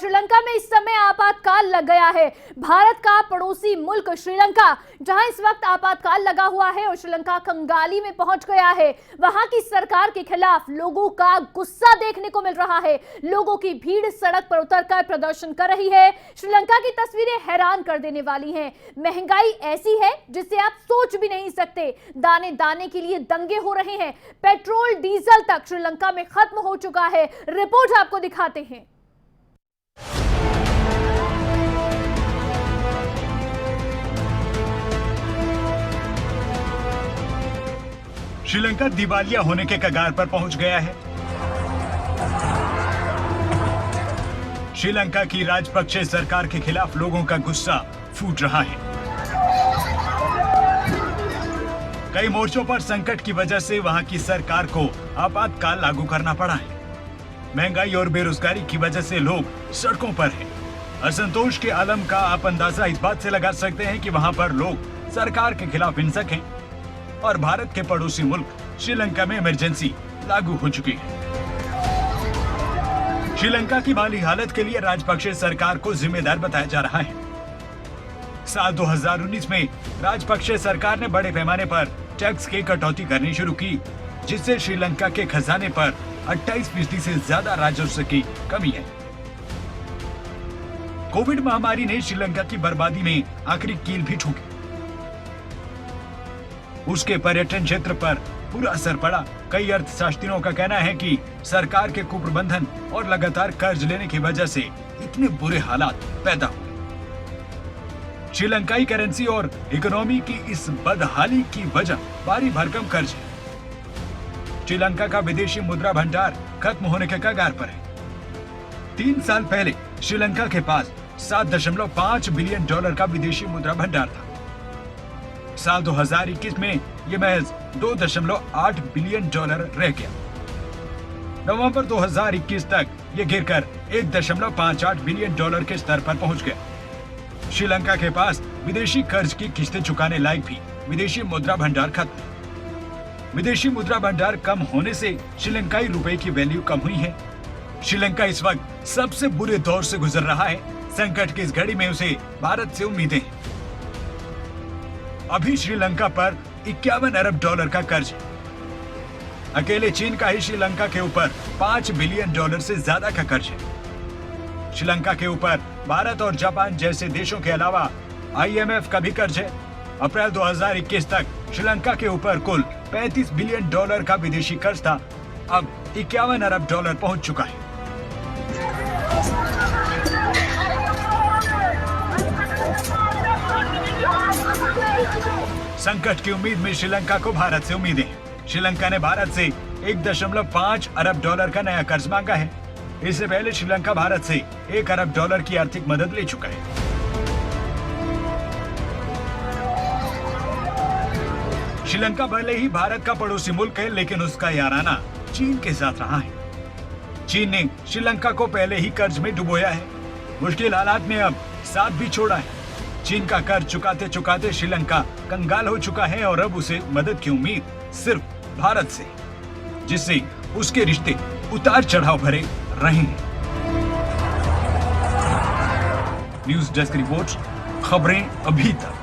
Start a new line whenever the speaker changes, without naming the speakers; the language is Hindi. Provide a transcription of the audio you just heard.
श्रीलंका में इस समय आपातकाल लग गया है। भारत का पड़ोसी मुल्क श्रीलंका, जहां इस वक्त आपातकाल लगा हुआ है और श्रीलंका कंगाली में पहुंच गया है। वहां की सरकार के खिलाफ लोगों का गुस्सा देखने को मिल रहा है। लोगों की भीड़ सड़क पर उतरकर प्रदर्शन कर रही है। श्रीलंका की तस्वीरें हैरान कर देने वाली हैं। महंगाई ऐसी है जिसे आप सोच भी नहीं सकते। दाने दाने के लिए दंगे हो रहे हैं। पेट्रोल डीजल तक श्रीलंका में खत्म हो चुका है। रिपोर्ट आपको दिखाते हैं।
श्रीलंका दिवालिया होने के कगार पर पहुंच गया है। श्रीलंका की राजपक्षे सरकार के खिलाफ लोगों का गुस्सा फूट रहा है। कई मोर्चों पर संकट की वजह से वहां की सरकार को आपातकाल लागू करना पड़ा है। महंगाई और बेरोजगारी की वजह से लोग सड़कों पर हैं। असंतोष के आलम का आप अंदाजा इस बात से लगा सकते हैं कि वहां पर लोग सरकार के खिलाफ हिंसक हैं और भारत के पड़ोसी मुल्क श्रीलंका में इमरजेंसी लागू हो चुकी है। श्रीलंका की माली हालत के लिए राजपक्षे सरकार को जिम्मेदार बताया जा रहा है। साल 2019 में राजपक्षे सरकार ने बड़े पैमाने पर टैक्स की कटौती करनी शुरू की, जिससे श्रीलंका के खजाने पर 28% से ज्यादा राजस्व की कमी है। कोविड महामारी ने श्रीलंका की बर्बादी में आखिरी कील भी ठोकी। उसके पर्यटन क्षेत्र पर बुरा असर पड़ा। कई अर्थशास्त्रियों का कहना है कि सरकार के कुप्रबंधन और लगातार कर्ज लेने की वजह से इतने बुरे हालात पैदा हुए। श्रीलंकाई करेंसी और इकोनॉमी की इस बदहाली की वजह भारी भरकम कर्ज है। श्रीलंका का विदेशी मुद्रा भंडार खत्म होने के कगार पर है। 3 साल पहले श्रीलंका के पास $7.5 बिलियन का विदेशी मुद्रा भंडार था। साल 2021 में यह महज $2.8 बिलियन रह गया। नवंबर 2021 तक यह गिरकर $1.58 बिलियन के स्तर पर पहुंच गया। श्रीलंका के पास विदेशी कर्ज की किस्तें चुकाने लायक भी विदेशी मुद्रा भंडार खत्म है। विदेशी मुद्रा भंडार कम होने से श्रीलंकाई रुपए की वैल्यू कम हुई है। श्रीलंका इस वक्त सबसे बुरे दौर से गुजर रहा है। संकट की इस घड़ी में उसे भारत से उम्मीदें हैं। अभी श्रीलंका पर $51 अरब का कर्ज है। अकेले चीन का ही श्रीलंका के ऊपर $5 बिलियन से ज्यादा का कर्ज है। श्रीलंका के ऊपर भारत और जापान जैसे देशों के अलावा IMF का भी कर्ज है। अप्रैल 2021 तक श्रीलंका के ऊपर कुल $35 बिलियन का विदेशी कर्ज था। अब $51 अरब पहुंच चुका है। संकट की उम्मीद में श्रीलंका को भारत से उम्मीदें हैं। श्रीलंका ने भारत से $1.5 अरब का नया कर्ज मांगा है। इससे पहले श्रीलंका भारत से $1 अरब की आर्थिक मदद ले चुका है। श्रीलंका भले ही भारत का पड़ोसी मुल्क है, लेकिन उसका याराना चीन के साथ रहा है। चीन ने श्रीलंका को पहले ही कर्ज में डुबोया है। मुश्किल हालात में अब साथ भी छोड़ा है। चीन का कर्ज चुकाते चुकाते श्रीलंका कंगाल हो चुका है और अब उसे मदद की उम्मीद सिर्फ भारत से, जिससे उसके रिश्ते उतार चढ़ाव भरे रहे हैं। न्यूज़ डेस्क रिपोर्ट, खबरें अभी तक।